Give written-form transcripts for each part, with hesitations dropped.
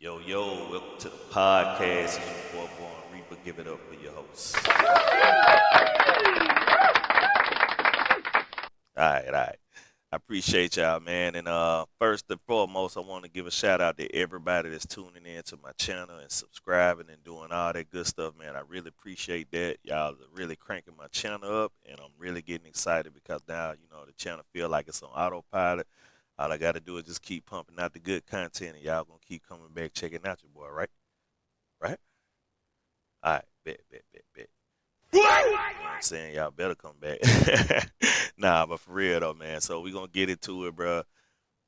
Yo, welcome to the podcast. It's your boy Born Reaper. Give it up for your host. All right. I appreciate y'all, man. And first and foremost, I want to give a shout out to everybody that's tuning in to my channel and subscribing and doing all that good stuff, man. I really appreciate that. Y'all are really cranking my channel up, and I'm really getting excited because now, the channel feel like it's on autopilot. All I got to do is just keep pumping out the good content, and y'all gonna keep coming back checking out your boy, right? Right? All right, bet. You know what I'm saying? Y'all better come back. Nah, but for real though, man. So we gonna get into it, bro.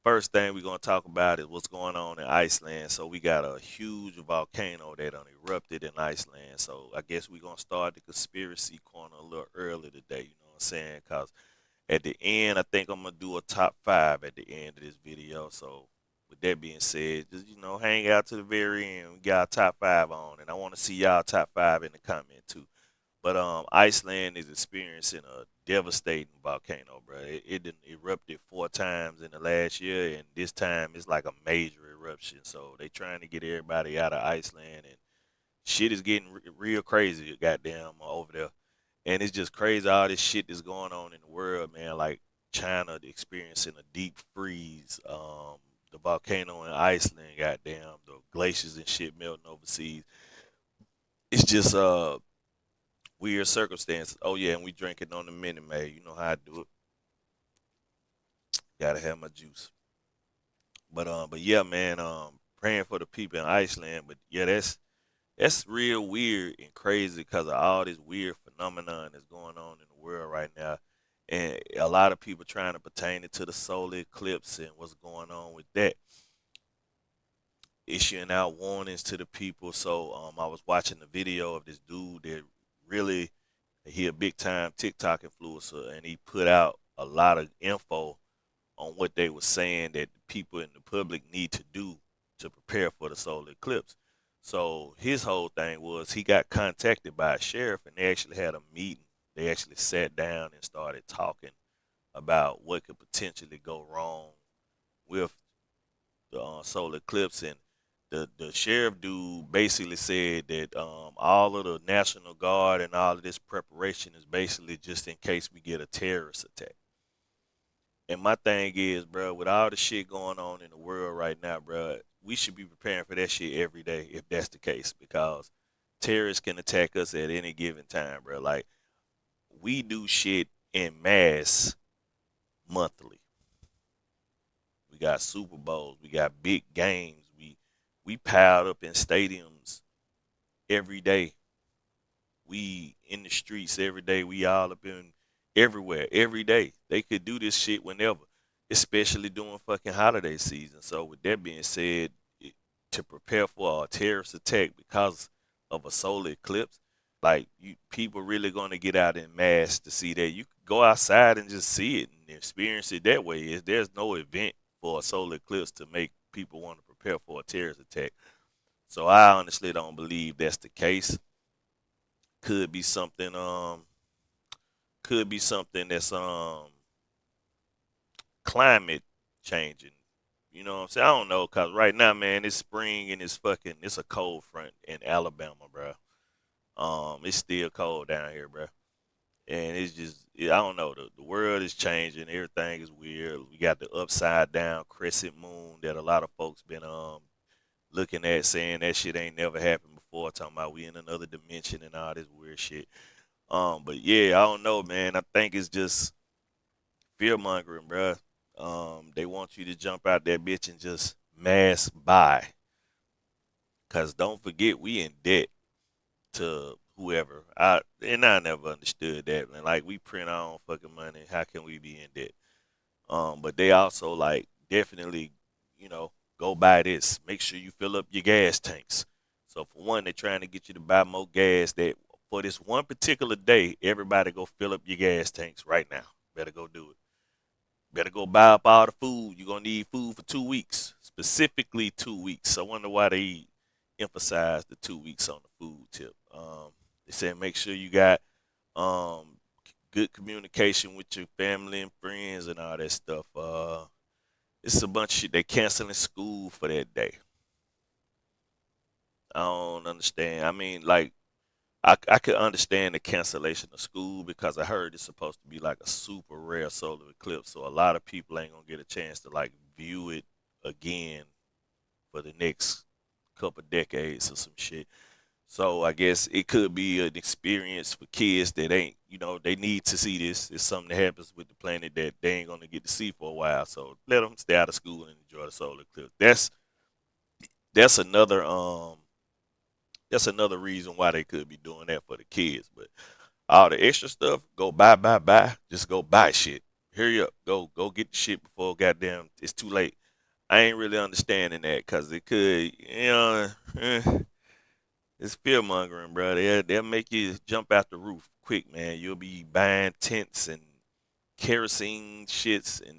First thing we gonna talk about is what's going on in Iceland. So we got a huge volcano that done erupted in Iceland. So I guess we gonna start the conspiracy corner a little early today. You know what I'm saying? Cause at the end, I think I'm gonna do a top five at the end of this video. So with that being said, just hang out to the very end. We got our top five on, and I want to see y'all top five in the comment too. But Iceland is experiencing a devastating volcano, bro. It done erupted four times in the last year, and this time it's like a major eruption. So they trying to get everybody out of Iceland, and shit is getting real crazy, goddamn, over there. And it's just crazy all this shit that's going on in the world, man. Like China experiencing a deep freeze, the volcano in Iceland, goddamn, the glaciers and shit melting overseas. It's just weird circumstances. Oh yeah, and we drinking on the Minute Maid. You know how I do it. Gotta have my juice. But yeah, man. Praying for the people in Iceland. But yeah, that's real weird and crazy because of all this weird phenomenon that's going on in the world right now, and a lot of people trying to pertain it to the solar eclipse and what's going on with that, issuing out warnings to the people. So I was watching the video of this dude that really he a big time TikTok influencer, and he put out a lot of info on what they were saying that the people in the public need to do to prepare for the solar eclipse. So his whole thing was he got contacted by a sheriff, and they actually had a meeting. They actually sat down and started talking about what could potentially go wrong with the solar eclipse. And the sheriff dude basically said that all of the National Guard and all of this preparation is basically just in case we get a terrorist attack. And my thing is, bro, with all the shit going on in the world right now, bro, we should be preparing for that shit every day if that's the case, because terrorists can attack us at any given time, bro. Like we do shit in mass monthly. We got Super Bowls, we got big games, we piled up in stadiums every day. We in the streets every day. We all up in everywhere every day. They could do this shit whenever, especially during fucking holiday season. So with that being said, to prepare for a terrorist attack because of a solar eclipse, like people really gonna get out in mass to see that. You can go outside and just see it and experience it that way. There's no event for a solar eclipse to make people want to prepare for a terrorist attack. So I honestly don't believe that's the case. Could be something that's climate changing. You know what I'm saying? I don't know, cause right now, man, it's spring and it's a cold front in Alabama, bro. It's still cold down here, bro. And it's just I don't know. The world is changing. Everything is weird. We got the upside down crescent moon that a lot of folks been looking at, saying that shit ain't never happened before. Talking about we in another dimension and all this weird shit. But yeah, I don't know, man. I think it's just fear mongering, bruh. They want you to jump out that bitch and just mass buy. Cause don't forget we in debt to whoever. I never understood that, man. Like we print our own fucking money. How can we be in debt? But they also like definitely, go buy this. Make sure you fill up your gas tanks. So for one, they're trying to get you to buy more gas. That for this one particular day, everybody go fill up your gas tanks right now. Better go do it. Better go buy up all the food. You're gonna need food for 2 weeks, specifically 2 weeks. I wonder why they emphasize the 2 weeks on the food tip. They said make sure you got um, good communication with your family and friends and all that stuff. It's a bunch of shit. They canceling school for that day. I don't understand. I mean, like, I could understand the cancellation of school because I heard it's supposed to be like a super rare solar eclipse, so a lot of people ain't gonna get a chance to like view it again for the next couple decades or some shit. So I guess it could be an experience for kids that ain't, they need to see this. It's something that happens with the planet that they ain't gonna get to see for a while. So let them stay out of school and enjoy the solar eclipse. That's another that's another reason why they could be doing that for the kids. But all the extra stuff, go buy. Just go buy shit. Hurry up, go get the shit before goddamn it's too late. I ain't really understanding that because it could, it's fear mongering, bro. They'll make you jump out the roof quick, man. You'll be buying tents and kerosene shits, and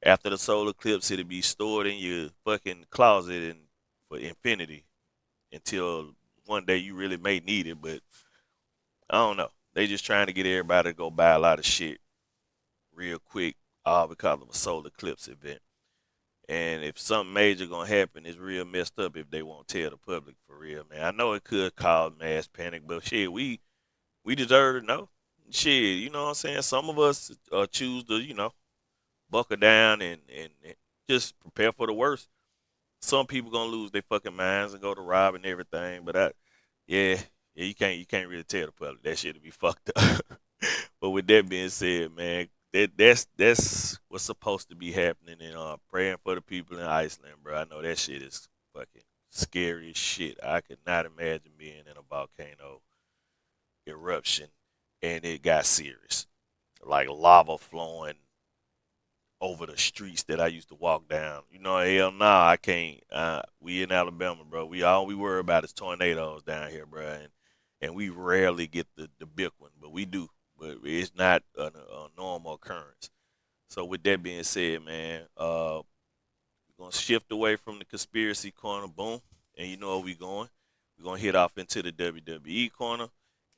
after the solar eclipse, it'll be stored in your fucking closet and for infinity until one day you really may need it. But I don't know. They just trying to get everybody to go buy a lot of shit real quick, all because of a solar eclipse event. And if something major gonna happen, it's real messed up if they won't tell the public for real, man. I know it could cause mass panic, but shit, we deserve to know. Shit, you know what I'm saying? Some of us choose to, buckle down and just prepare for the worst. Some people gonna lose their fucking minds and go to rob and everything, but yeah, yeah, you can't really tell the public that shit'll be fucked up. But with that being said, man, that's what's supposed to be happening, and praying for the people in Iceland, bro. I know that shit is fucking scary as shit. I could not imagine being in a volcano eruption and it got serious, like lava flowing over the streets that I used to walk down. Hell nah, I can't. We in Alabama, bro. We worry about is tornadoes down here, bro, and we rarely get the big one, but we do. But it's not a normal occurrence. So with that being said, man, we're gonna shift away from the conspiracy corner, boom, and you know where we going. We're gonna hit off into the WWE corner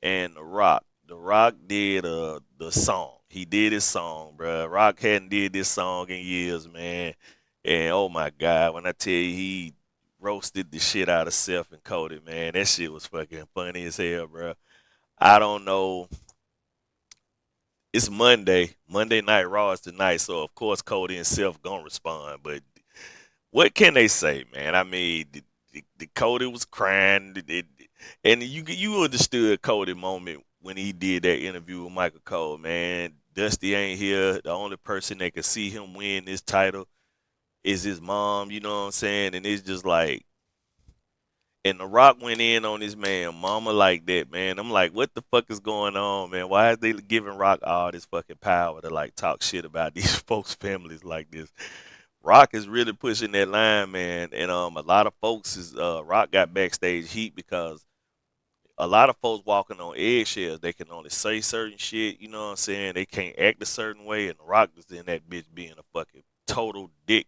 and The Rock. The Rock did the song. He did his song, bro. Rock hadn't did this song in years, man. And oh my God, when I tell you he roasted the shit out of Seth and Cody, man, that shit was fucking funny as hell, bro. I don't know. It's Monday. Monday Night Raw is tonight, so of course Cody and Seth gonna respond. But what can they say, man? I mean, the Cody was crying, and you understood Cody moment when he did that interview with Michael Cole, man. Dusty ain't here. The only person that can see him win this title is his mom. You know what I'm saying? And it's just like, and The Rock went in on his man, mama, like that, man. I'm like, what the fuck is going on, man? Why is they giving Rock all this fucking power to like talk shit about these folks' families like this? Rock is really pushing that line, man, and a lot of folks is Rock got backstage heat because a lot of folks walking on eggshells. They can only say certain shit, you know what I'm saying? They can't act a certain way, and Rock is in that bitch being a fucking total dick.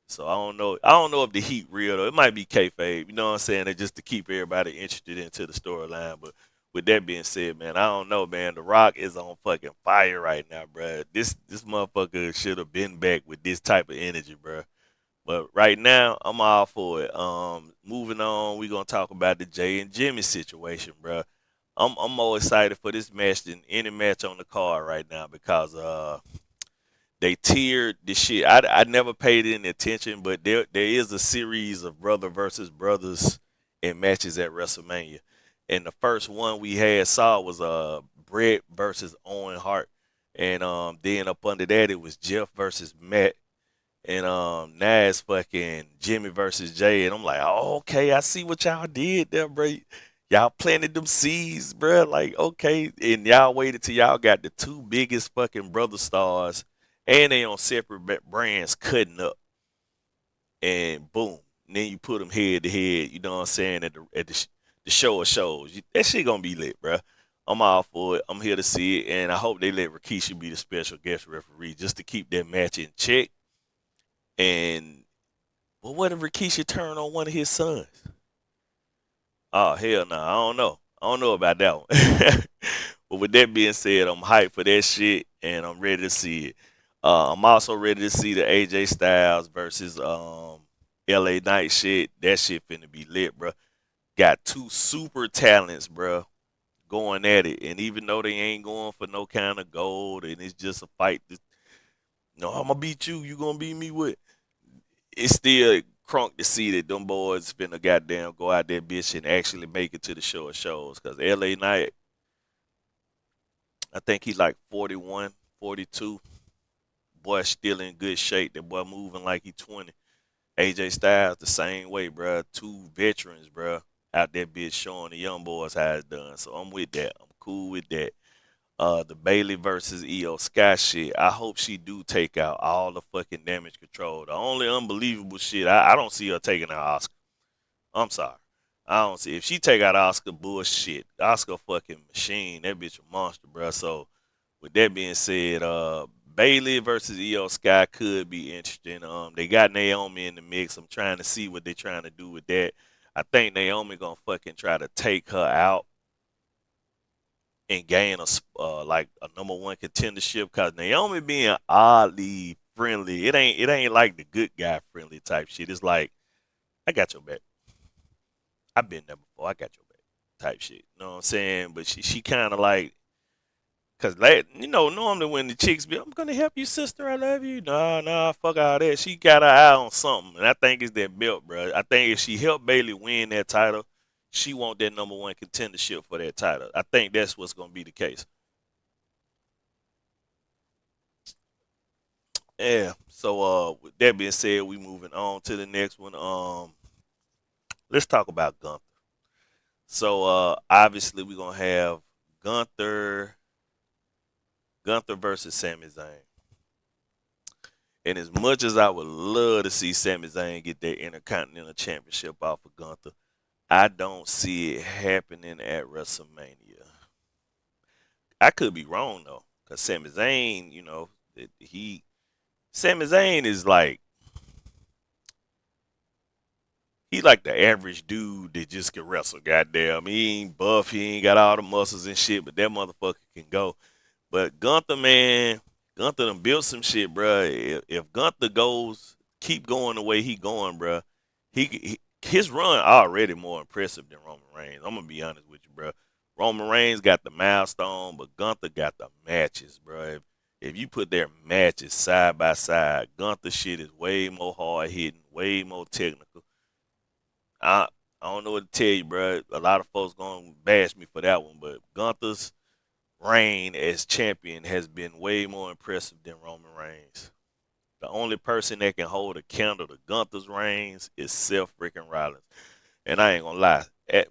So I don't know. I don't know if the heat real though. It might be kayfabe, you know what I'm saying? And just to keep everybody interested into the storyline. But with that being said, man, I don't know, man. The Rock is on fucking fire right now, bruh. This motherfucker should have been back with this type of energy, bruh. But right now, I'm all for it. Moving on, we gonna talk about the Jay and Jimmy situation, bruh. I'm more excited for this match than any match on the card right now because they tiered the shit. I never paid any attention, but there is a series of brother versus brothers in matches at WrestleMania, and the first one we had saw was Bret versus Owen Hart, and then up under that it was Jeff versus Matt, and now it's fucking Jimmy versus Jay, and I'm like, oh, okay, I see what y'all did there, bro. Y'all planted them seeds, bro. Like, okay, and y'all waited till y'all got the two biggest fucking brother stars, and they on separate brands cutting up, and boom, and then you put them head to head. You know what I'm saying at the show of shows. That shit gonna be lit, bro. I'm all for it. I'm here to see it, and I hope they let Rikishi be the special guest referee just to keep that match in check. And well, what if Rikishi turned on one of his sons? Oh hell no, I don't know. I don't know about that one. But with that being said, I'm hyped for that shit and I'm ready to see it. I'm also ready to see the AJ Styles versus LA Knight shit. That shit finna be lit, bro. got two super talents, bro, going at it. And even though they ain't going for no kind of gold, and it's just a fight, no, I'm gonna beat you. You gonna beat me with? It's still crunk to see that them boys finna goddamn go out there, bitch, and actually make it to the show of shows. Cause LA Knight, I think he's like 41, 42. Boy, still in good shape. That boy moving like he 20. AJ Styles the same way, bro. Two veterans, bro, out there bitch showing the young boys how it's done. So I'm with that. I'm cool with that. The Bailey versus Io Sky shit. I hope she do take out all the fucking damage control. The only unbelievable shit, I don't see her taking out Oscar. I'm sorry. I don't see if she take out Oscar bullshit. Oscar fucking machine. That bitch a monster, bro. So with that being said, Bailey versus Io Sky could be interesting. They got Naomi in the mix. I'm trying to see what they're trying to do with that. I think Naomi gonna fucking try to take her out and gain like a number one contendership because Naomi being oddly friendly, it ain't like the good guy friendly type shit. It's like I got your back. I've been there before. I got your back type shit. You know what I'm saying? But she kind of like cause like normally when the chicks be I'm gonna help you sister I love you nah fuck all that she got her eye on something and I think it's that belt, bro. I think if she helped Bailey win that title, she want that number one contendership for that title. I think that's what's gonna be the case. Yeah. So with that being said, we moving on to the next one. Let's talk about Gunther. So obviously we're gonna have Gunther Gunther versus Sami Zayn. And as much as I would love to see Sami Zayn get that Intercontinental Championship off of Gunther, I don't see it happening at WrestleMania. I could be wrong though, because Sami Zayn, Sami Zayn is like he like the average dude that just can wrestle. Goddamn, he ain't buff, he ain't got all the muscles and shit, but that motherfucker can go. But Gunther, man, Gunther done built some shit, bro. If Gunther keep going the way he going, bro, his run already more impressive than Roman Reigns. I'm gonna be honest with you, bro. Roman Reigns got the milestone, but Gunther got the matches, bro. If you put their matches side by side, Gunther shit is way more hard hitting, way more technical. I I don't know what to tell you, bro. A lot of folks gonna bash me for that one, but Gunther's reign as champion has been way more impressive than Roman Reigns. The only person that can hold a candle to Gunther's reigns is Seth freaking Rollins. And I ain't gonna lie,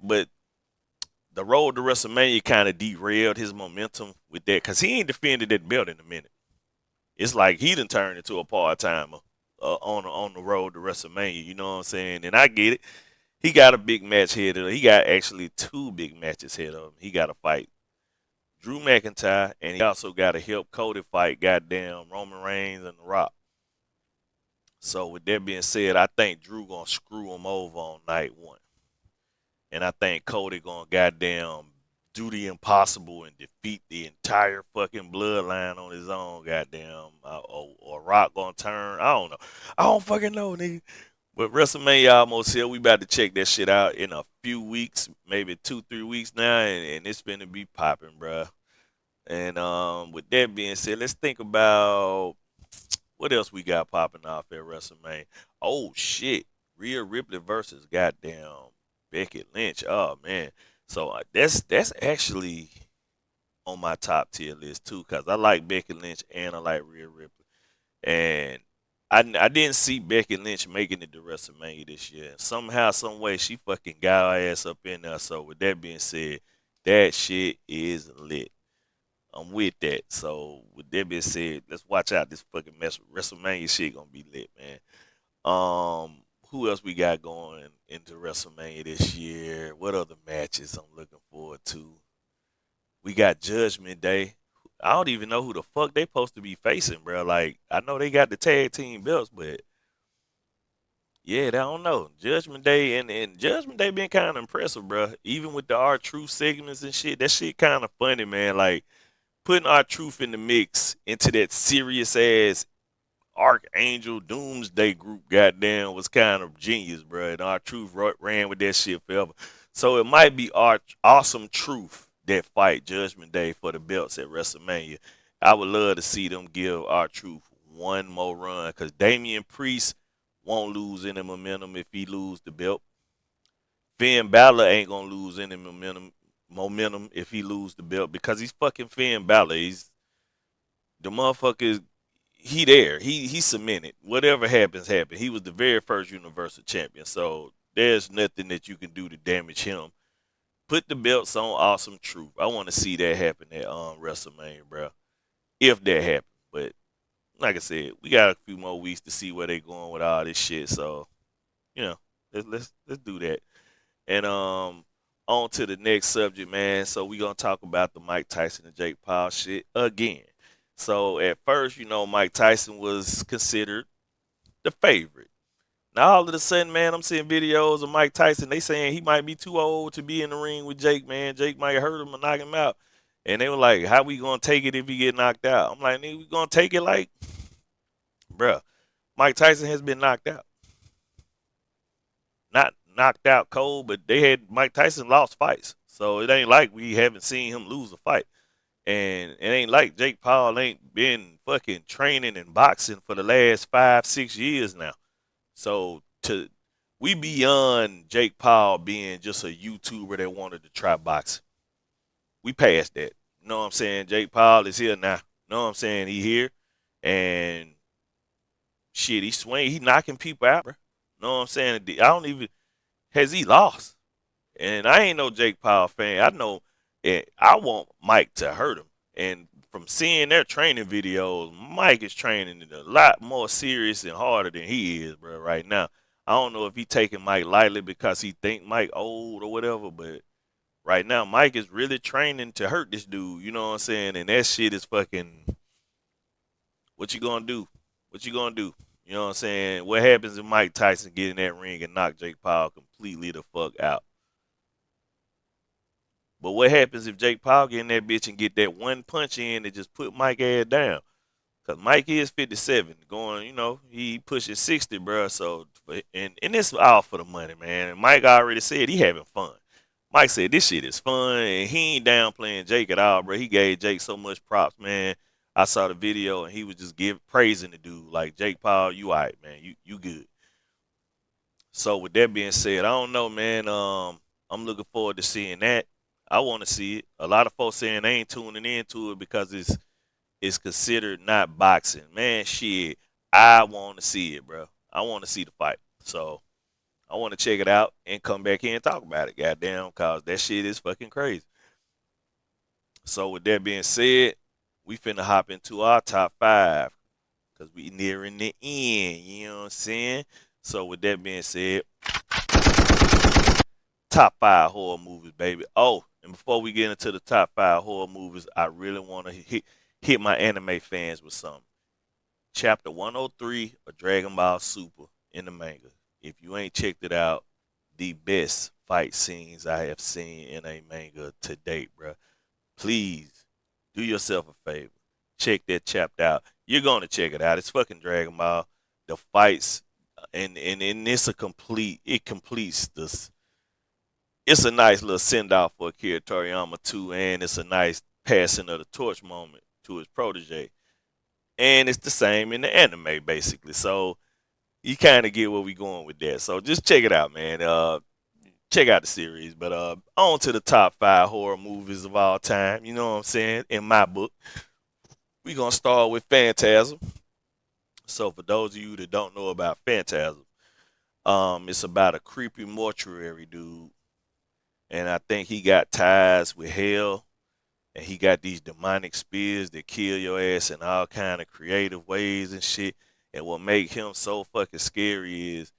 but the road to WrestleMania kind of derailed his momentum with that because he ain't defended that belt in a minute. It's like he done turned into a part timer on the road to WrestleMania. You know what I'm saying? And I get it. He got a big match ahead of him. He got actually two big matches ahead of him. He got to fight Drew McIntyre, and he also got to help Cody fight goddamn Roman Reigns and The Rock. So with that being said, I think Drew gonna screw him over on night one, and I think Cody gonna goddamn do the impossible and defeat the entire fucking bloodline on his own. Goddamn, or Rock gonna turn. I don't know. I don't fucking know, nigga. But WrestleMania almost here. We about to check that shit out in a few weeks, maybe 2, 3 weeks now, and it's gonna be popping, bruh. And with that being said, let's think about what else we got popping off at WrestleMania. Oh shit, Rhea Ripley versus goddamn Becky Lynch. Oh man, so that's actually on my top tier list too, cause I like Becky Lynch and I like Rhea Ripley, and I didn't see Becky Lynch making it to WrestleMania this year. Somehow, some way, she fucking got her ass up in there. So with that being said, that shit is lit. I'm with that. So with that being said, let's watch out. This fucking mess WrestleMania shit gonna be lit, man. Who else we got going into WrestleMania this year? What other matches I'm looking forward to? We got Judgment Day. I don't even know who the fuck they supposed to be facing, bro. Like I know they got the tag team belts, but yeah, I don't know. Judgment Day and Judgment Day been kind of impressive, bro. Even with the R Truth segments and shit, that shit kind of funny, man. Like putting our truth in the mix into that serious ass Archangel Doomsday group, goddamn, was kind of genius, bro. And our truth ran with that shit forever. So it might be awesome truth that fight Judgment Day for the belts at WrestleMania. I would love to see them give our truth one more run because Damian Priest won't lose any momentum if he lose the belt. Finn Balor ain't gonna lose any momentum if he lose the belt because he's fucking Finn Balor. He's the motherfucker. He there. He cemented. Whatever happens, happen. He was the very first Universal Champion. So there's nothing that you can do to damage him. Put the belts on Awesome Truth. I want to see that happen at WrestleMania, bro. If that happens, but like I said, we got a few more weeks to see where they going with all this shit. So you know, let's do that. And on to the next subject, man. So we gonna talk about the Mike Tyson and Jake Paul shit again. So at first, Mike Tyson was considered the favorite. Now all of a sudden, man, I'm seeing videos of Mike Tyson. They saying he might be too old to be in the ring with Jake, man. Jake might hurt him or knock him out. And they were like, "How we gonna take it if he get knocked out?" I'm like, "Nigga, we gonna take it like, bruh, Mike Tyson has been knocked out. Not knocked out cold, but they had Mike Tyson lost fights. So it ain't like we haven't seen him lose a fight. And it ain't like Jake Paul ain't been fucking training and boxing for the last 5, 6 years now. So we beyond Jake Paul being just a YouTuber that wanted to try boxing. We passed that. You know what I'm saying? Jake Paul is here now. You know what I'm saying? He here. And shit, he knocking people out, bro. You know what I'm saying? I don't even has he lost? And I ain't no Jake Paul fan. I know I want Mike to hurt him. And from seeing their training videos, Mike is training a lot more serious and harder than he is, bro, right now. I don't know if he taking Mike lightly because he think Mike old or whatever, but right now Mike is really training to hurt this dude, you know what I'm saying? And that shit is fucking what you gonna do? What you gonna do? You know what I'm saying? What happens if Mike Tyson get in that ring and knock Jake Paul completely the fuck out? But what happens if Jake Paul get in that bitch and get that one punch in and just put Mike ass down? Cause Mike is 57, going, he pushing 60, bro. So and it's all for the money, man. And Mike already said he having fun. Mike said this shit is fun, and he ain't downplaying Jake at all, bro. He gave Jake so much props, man. I saw the video and he was just praising the dude like Jake Paul, you alright, man, you good. So with that being said, I don't know, man. I'm looking forward to seeing that. I want to see it. A lot of folks saying they ain't tuning into it because it's considered not boxing. Man, shit, I want to see it, bro. I want to see the fight. So I want to check it out and come back here and talk about it, goddamn, cause that shit is fucking crazy. So with that being said, we finna hop into our top five because we nearing the end. You know what I'm saying? So with that being said, top five horror movies, baby. Oh, and before we get into the top five horror movies, I really want to hit my anime fans with something. Chapter 103 of Dragon Ball Super in the manga. If you ain't checked it out, the best fight scenes I have seen in a manga to date, bro. Please do yourself a favor. Check that chapter out. You're gonna check it out. It's fucking Dragon Ball. The fights and it's it completes this. It's a nice little send off for Akira Toriyama too, and it's a nice passing of the torch moment to his protege. And it's the same in the anime basically. So you kind of get where we going with that. So just check it out, man. Check out the series. But on to the top five horror movies of all time. You know what I'm saying? In my book, we gonna start with Phantasm. So for those of you that don't know about Phantasm, it's about a creepy mortuary dude, and I think he got ties with hell, and he got these demonic spears that kill your ass in all kind of creative ways and shit. And what make him so fucking scary is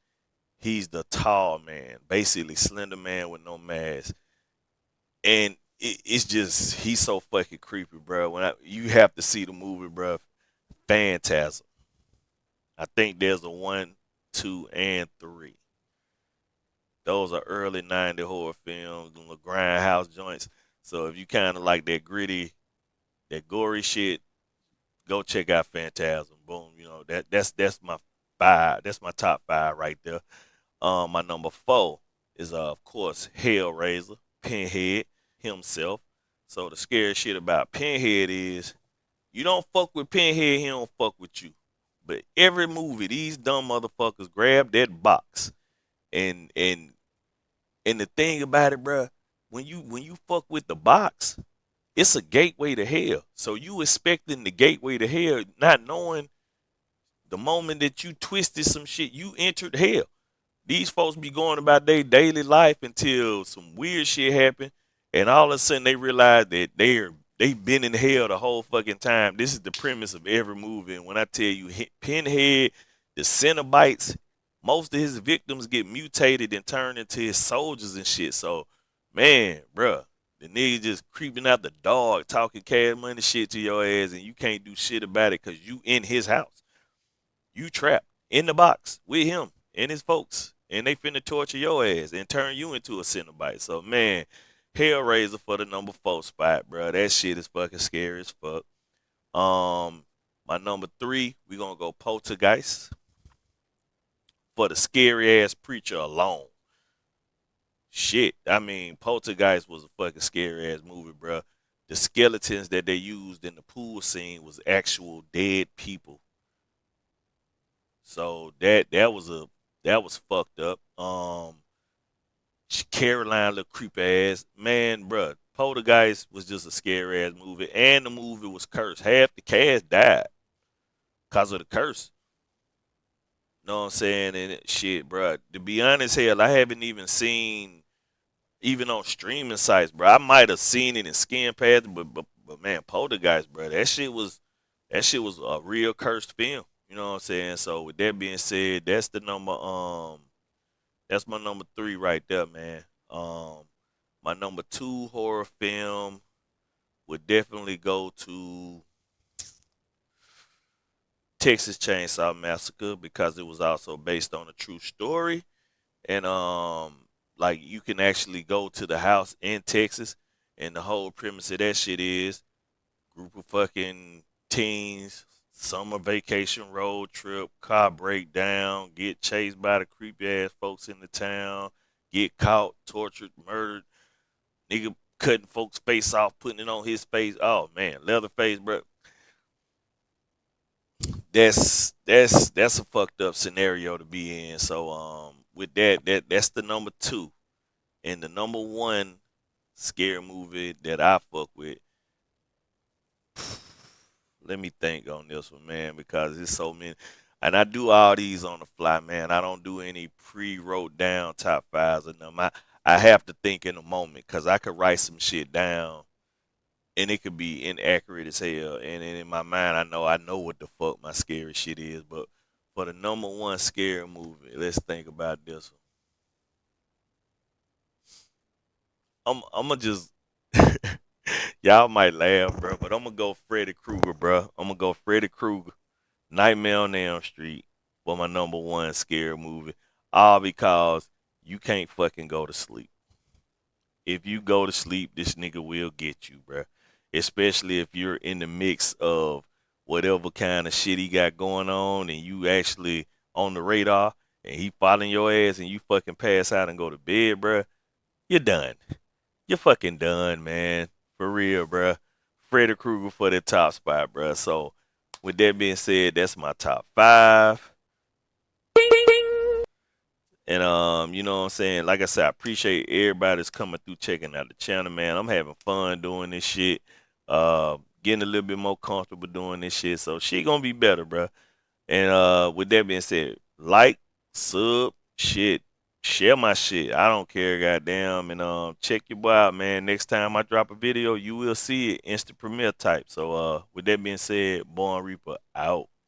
he's the tall man, basically slender man with no mask, and it's just he's so fucking creepy, bro. You have to see the movie, bro. Phantasm. I think there's a 1, 2, and 3. Those are early '90s horror films, the grindhouse joints. So if you kind of like that gritty, that gory shit, go check out Phantasm. Boom, that's my five. That's my top five right there. My number four. is of course Hellraiser, Pinhead himself. So the scary shit about Pinhead is you don't fuck with Pinhead, he don't fuck with you. But every movie, these dumb motherfuckers grab that box and the thing about it, bruh, when you fuck with the box, it's a gateway to hell. So you expecting the gateway to hell, not knowing the moment that you twisted some shit, you entered hell. These folks be going about their daily life until some weird shit happen, and all of a sudden they realize that they've been in hell the whole fucking time. This is the premise of every movie. And when I tell you, Pinhead, the Cenobites, most of his victims get mutated and turned into his soldiers and shit. So, man, bruh, the nigga just creeping out the dog, talking cash money shit to your ass, and you can't do shit about it because you in his house. You trapped in the box with him and his folks, and they finna torture your ass and turn you into a Cenobite. So man, Hellraiser for the number 4 spot, bro. That shit is fucking scary as fuck. My number 3, we gonna go Poltergeist for the scary ass preacher alone. Shit, I mean, Poltergeist was a fucking scary ass movie, bro. The skeletons that they used in the pool scene was actual dead people. So that was fucked up. Caroline looked creepy ass. Man, bruh, Poltergeist was just a scary ass movie. And the movie was cursed. Half the cast died because of the curse. Know what I'm saying? And shit, bruh. To be honest, hell, I haven't even seen even on streaming sites, bro. I might have seen it in Skin Pads, but man, Poltergeist, bro, that shit was a real cursed film. You know what I'm saying? So with that being said, that's my number 3 right there, man. My number 2 horror film would definitely go to Texas Chainsaw Massacre because it was also based on a true story, and like you can actually go to the house in Texas, and the whole premise of that shit is group of fucking teens, summer vacation road trip, car breakdown, get chased by the creepy ass folks in the town, get caught, tortured, murdered, nigga cutting folks' face off, putting it on his face. Oh man, Leatherface, bro. That's a fucked up scenario to be in. So with that's the number 2. And the number 1 scary movie that I fuck with, let me think on this one, man, because it's so many. And I do all these on the fly, man. I don't do any pre-wrote down top fives of them. I have to think in a moment because I could write some shit down and it could be inaccurate as hell. And in my mind, I know what the fuck my scary shit is. But for the number 1 scary movie, let's think about this one. I'm gonna just y'all might laugh, bro, but I'm gonna go Freddy Krueger, bro. I'm gonna go Freddy Krueger, Nightmare on Elm Street for my number 1 scary movie. All because you can't fucking go to sleep. If you go to sleep, this nigga will get you, bro. Especially if you're in the mix of whatever kind of shit he got going on and you actually on the radar and he following your ass and you fucking pass out and go to bed, bro. You're done. You're fucking done, man. For real, bro. Freddy Krueger for the top spot, bro. So, with that being said, that's my top 5. And you know what I'm saying? Like I said, I appreciate everybody that's coming through checking out the channel, man. I'm having fun doing this shit. Getting a little bit more comfortable doing this shit. So shit gonna be better, bro. And with that being said, like, sub, shit, share my shit. I don't care, goddamn. And check your boy out, man. Next time I drop a video, you will see it instant premiere type. So with that being said, Born Reaper out.